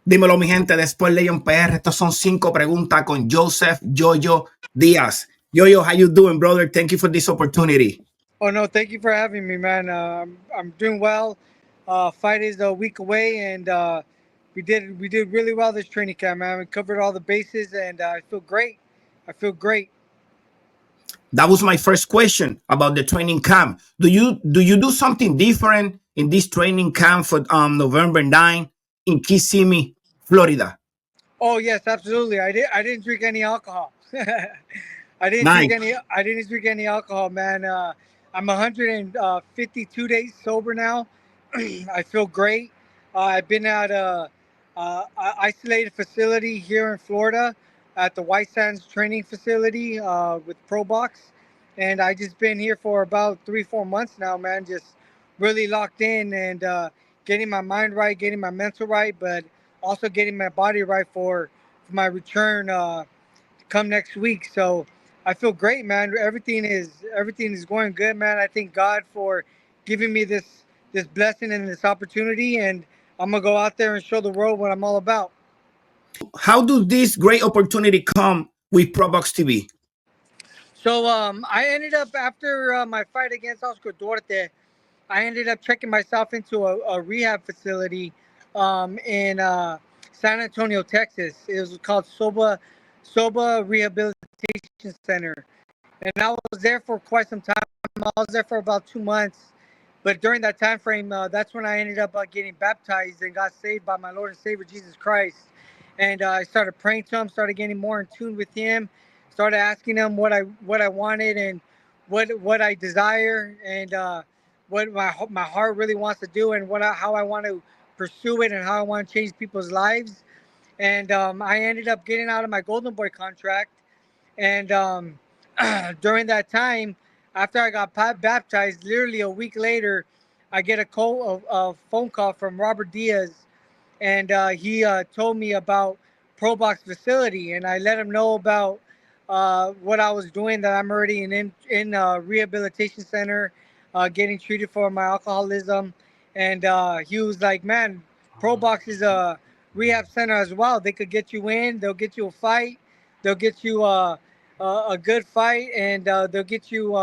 Dímelo, mi gente, después Leon PR. Estos son 5 preguntas con Joseph Yoyo Diaz. Yoyo, how you doing, brother? Thank you for this opportunity. Oh no, thank you for having me, man. I'm doing well. Fight is a week away, and we did really well this training camp, man. We covered all the bases, and I feel great. I feel great. That was my first question about the training camp. Do you do something different in this training camp for November 9 in Kissimmee, Florida? Oh yes, absolutely. I didn't drink any alcohol. Nice. I didn't drink any alcohol, man. I'm 152 days sober now. I feel great. I've been at a isolated facility here in Florida at the White Sands training facility with Pro Box, and I just been here for about 3 4 months now, man. Just really locked in and getting my mind right, getting my mental right, but also getting my body right for my return come next week. So I feel great, man. Everything is going good, man. I thank God for giving me this blessing and this opportunity, and I'm gonna go out there and show the world what I'm all about. How do this great opportunity come with Probox TV? So I ended up after my fight against Oscar Duarte, I ended up checking myself into a rehab facility in San Antonio, Texas. It was called Soba Rehabilitation Center, and I was there for quite some time. I was there for about 2 months, but during that time frame, that's when I ended up getting baptized and got saved by my Lord and Savior Jesus Christ. And I started praying to Him, started getting more in tune with Him, started asking Him what I wanted and what I desire and what my heart really wants to do and how I want to pursue it and how I want to change people's lives. And I ended up getting out of my Golden Boy contract and during that time, after I got baptized, literally a week later, I get a phone call from Robert Diaz, and he told me about Pro Box facility, and I let him know about what I was doing. That I'm already in a rehabilitation center, getting treated for my alcoholism, and he was like, "Man, Pro Box is a rehab center as well. They could get you in. They'll get you a fight. They'll get you a good fight, and they'll get you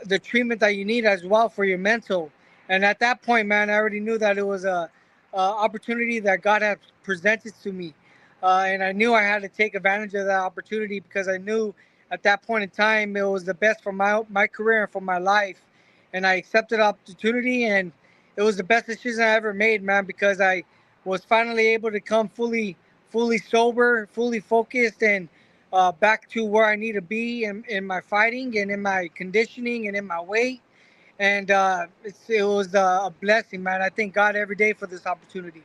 the treatment that you need as well for your mental." And at that point, man, I already knew that it was a opportunity that God had presented to me, and I knew I had to take advantage of that opportunity because I knew at that point in time it was the best for my career and for my life, and I accepted the opportunity, and it was the best decision I ever made, man, because I was finally able to come fully sober, fully focused, and back to where I need to be in my fighting and in my conditioning and in my weight. And it was a blessing, man. I thank God every day for this opportunity.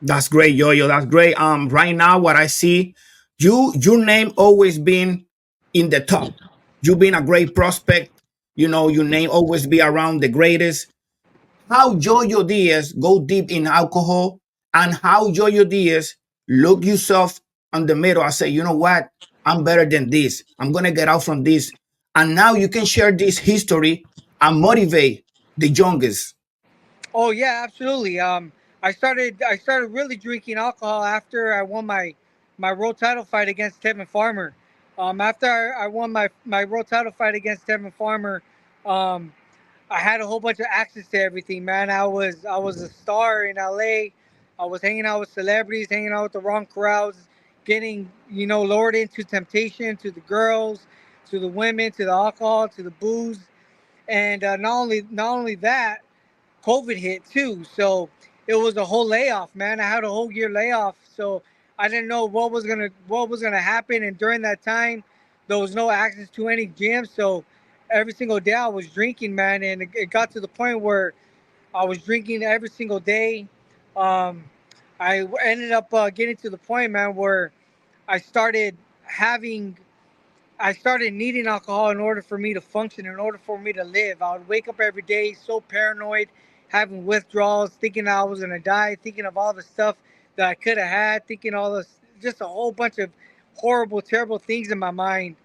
That's great, Yo-Yo. That's great. Right now, what I see, your name always been in the top. You've been a great prospect. You know, your name always be around the greatest. How Yo-Yo Diaz go deep in alcohol, and how Yo-Yo Diaz look yourself on the mirror. I say, you know what? I'm better than this. I'm gonna get out from this. And now you can share this history and motivate the youngest. Oh yeah, absolutely. I started really drinking alcohol after I won my world title fight against Tevin Farmer. After I won my world title fight against Tevin Farmer, um, I had a whole bunch of access to everything, man. I was a star in LA. I was hanging out with celebrities, hanging out with the wrong crowds, getting lured into temptation, to the girls, to the women, to the alcohol, to the booze, and not only that, COVID hit too. So it was a whole layoff, man. I had a whole year layoff, so I didn't know what was gonna happen. And during that time, there was no access to any gyms, so every single day I was drinking, man. And it got to the point where I was drinking every single day. Um, I ended up getting to the point, man, where I started having I started needing alcohol in order for me to function, in order for me to live. I would wake up every day so paranoid, having withdrawals, thinking I was gonna die, thinking of all the stuff that I could have had, thinking all this, just a whole bunch of horrible, terrible things in my mind,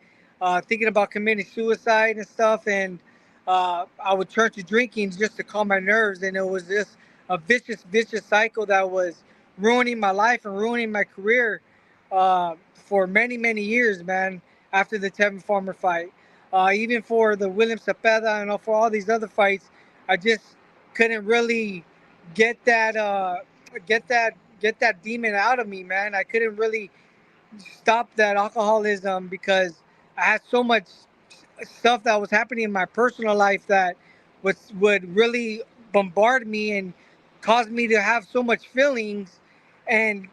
thinking about committing suicide and stuff. And I would turn to drinking just to calm my nerves, and it was just a vicious cycle that was ruining my life and ruining my career for many, many years, man, after the Tevin Farmer fight. Even for the William Cepeda and for all these other fights, I just couldn't really get that get that get that demon out of me, man. I couldn't really stop that alcoholism because I had so much stuff that was happening in my personal life that would really bombard me and cause me to have so much feelings. And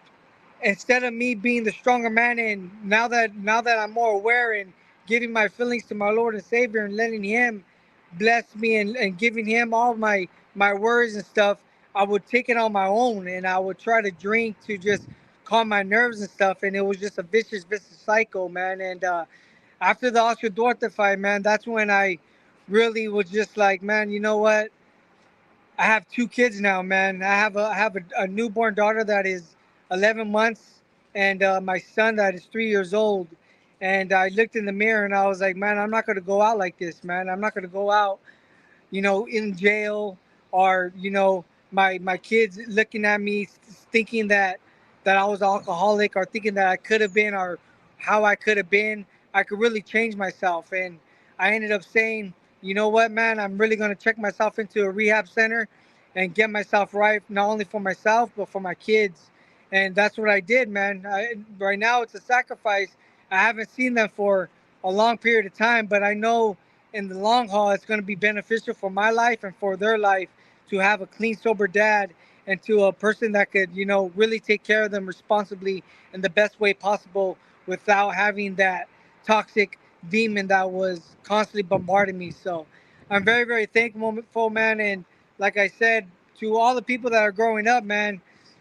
instead of me being the stronger man, and now that I'm more aware and giving my feelings to my Lord and Savior and letting Him bless me and giving Him all my worries and stuff, I would take it on my own and I would try to drink to just calm my nerves and stuff, and it was just a vicious cycle, man. And after the Oscar Duarte fight, man, that's when I really was just like, man, you know what? I have two kids now, man. I have a newborn daughter that is 11 months, and my son that is 3 years old. And I looked in the mirror and I was like, man, I'm not gonna go out like this, man. I'm not gonna go out, in jail, or my kids looking at me thinking that I was alcoholic, or thinking that I could have been, or how I could have been. I could really change myself, and I ended up saying, you know what, man, I'm really going to check myself into a rehab center and get myself right, not only for myself but for my kids. And that's what I did, man. Right now it's a sacrifice. I haven't seen them for a long period of time, but I know in the long haul, it's going to be beneficial for my life and for their life to have a clean, sober dad, and to a person that could, really take care of them responsibly in the best way possible without having that toxic demon that was constantly bombarding me. So I'm very, very thankful, man. And like I said, to all the people that are growing up, man,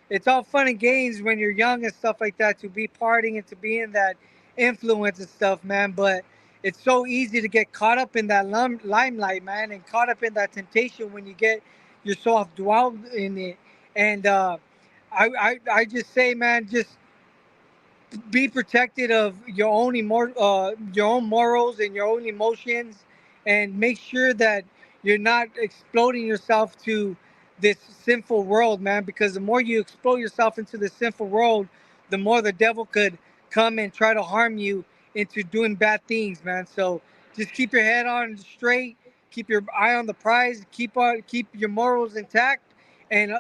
it's all fun and games when you're young and stuff like that, to be partying and to be in that influence and stuff, man. But it's so easy to get caught up in that limelight, man, and caught up in that temptation when you get yourself dwelled in it. And I just say, man, just be protected of your own morals and your own emotions, and make sure that you're not exploding yourself to this sinful world, man, because the more you explode yourself into the sinful world, the more the devil could come and try to harm you into doing bad things, man. So just keep your head on straight, keep your eye on the prize, keep your morals intact, and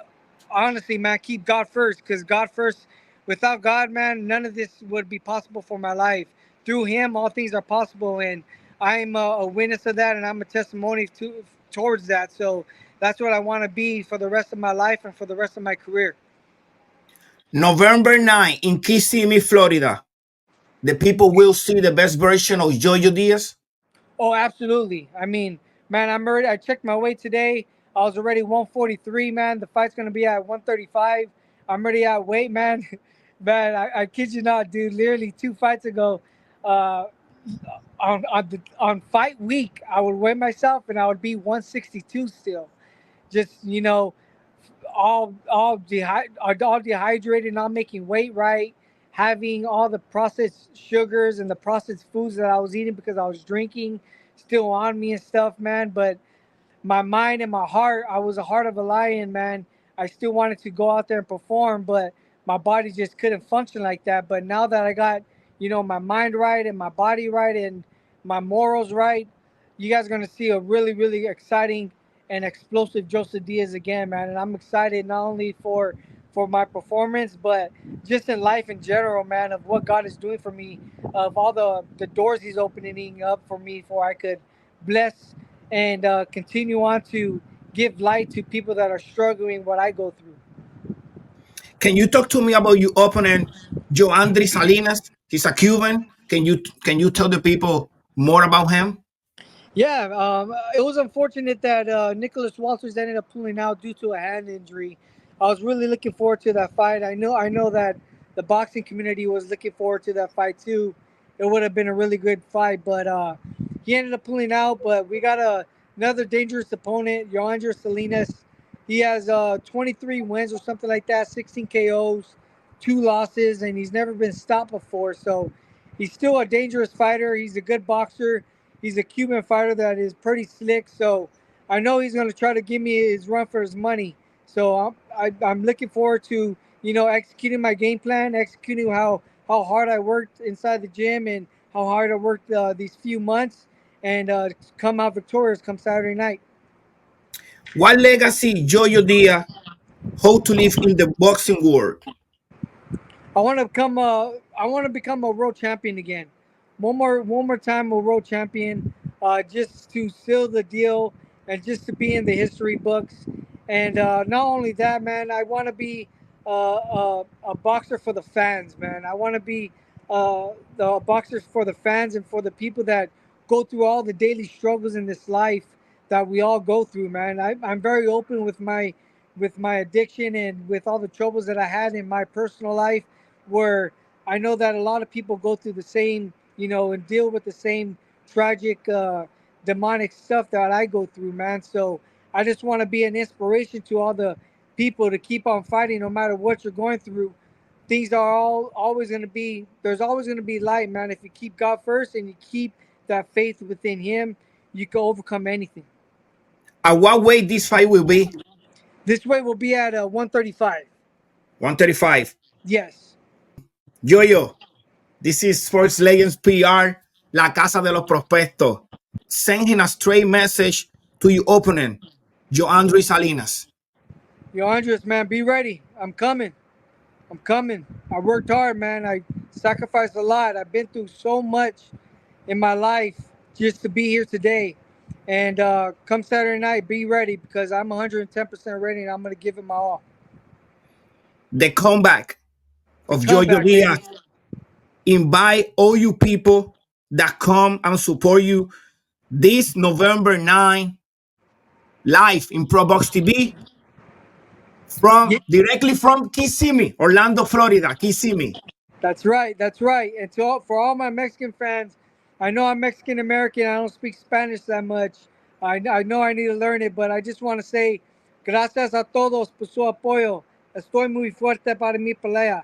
honestly, man, keep God first, because God first. Without God, man, none of this would be possible for my life. Through Him, all things are possible, and I'm a witness of that, and I'm a testimony towards that. So that's what I want to be for the rest of my life and for the rest of my career. November 9th in Kissimmee, Florida. The people will see the best version of Jojo Diaz. Oh, absolutely. I mean, man, I'm already. I checked my weight today. I was already 143, man. The fight's gonna be at 135. I'm already at weight, man. Man, I kid you not, dude. Literally 2 fights ago, uh, on fight week, I would weigh myself and I would be 162 still. Just all dehydrated, not making weight right, having all the processed sugars and the processed foods that I was eating because I was drinking still on me and stuff, man. But my mind and my heart, I was a heart of a lion, man. I still wanted to go out there and perform, but my body just couldn't function like that. But now that I got, my mind right and my body right and my morals right, you guys are gonna see a really, really exciting and explosive Joseph Diaz again, man. And I'm excited not only for my performance, but just in life in general, man, of what God is doing for me, of all the doors He's opening up for me, for I could bless and continue on to give light to people that are struggling what I go through. Can you talk to me about your opponent, Joandri Salinas? He's a Cuban. Can you tell the people more about him? Yeah, it was unfortunate that Nicholas Walters ended up pulling out due to a hand injury. I was really looking forward to that fight. I know that the boxing community was looking forward to that fight too. It would have been a really good fight, but he ended up pulling out. But we got another dangerous opponent, Joandre Salinas. He has 23 wins or something like that, 16 KOs, 2 losses, and he's never been stopped before. So he's still a dangerous fighter. He's a good boxer. He's a Cuban fighter that is pretty slick, so I know he's going to try to give me his run for his money. So I'm looking forward to executing my game plan, executing how hard I worked inside the gym and how hard I worked these few months, and come out victorious come Saturday night. What legacy Jojo Diaz hold to live in the boxing world? I want to become a world champion again. One more time a world champion, just to seal the deal and just to be in the history books. And not only that, man, I want to be a boxer for the fans, man. I want to be the boxer for the fans and for the people that go through all the daily struggles in this life that we all go through, man. I'm very open with my addiction and with all the troubles that I had in my personal life, where I know that a lot of people go through the same, and deal with the same tragic, demonic stuff that I go through, man. So I just want to be an inspiration to all the people to keep on fighting no matter what you're going through. Things are all always going to be, there's always going to be light, man. If you keep God first and you keep that faith within Him, you can overcome anything. At what weight this fight will be? This way will be at 135. 135. Yes. Jojo, this is Sports Legends PR, La Casa de los Prospectos. Send him a straight message to your opponent, Joandre Salinas. Yo, Andres, man, be ready. I'm coming. I'm coming. I worked hard, man. I sacrificed a lot. I've been through so much in my life just to be here today. And come Saturday night, be ready because I'm 110% ready and I'm going to give it my all. The comeback The of Jojo comeback, Diaz. baby. Invite all you people that come and support you this November 9 live in Pro Box TV Yeah, from directly from Kissimmee, Orlando, Florida. Kissimmee. that's right. That's right. And for all my Mexican fans, I know I'm Mexican American. I don't speak Spanish that much. I know I need to learn it, but I just want to say gracias a todos por su apoyo. Estoy muy fuerte para mi pelea.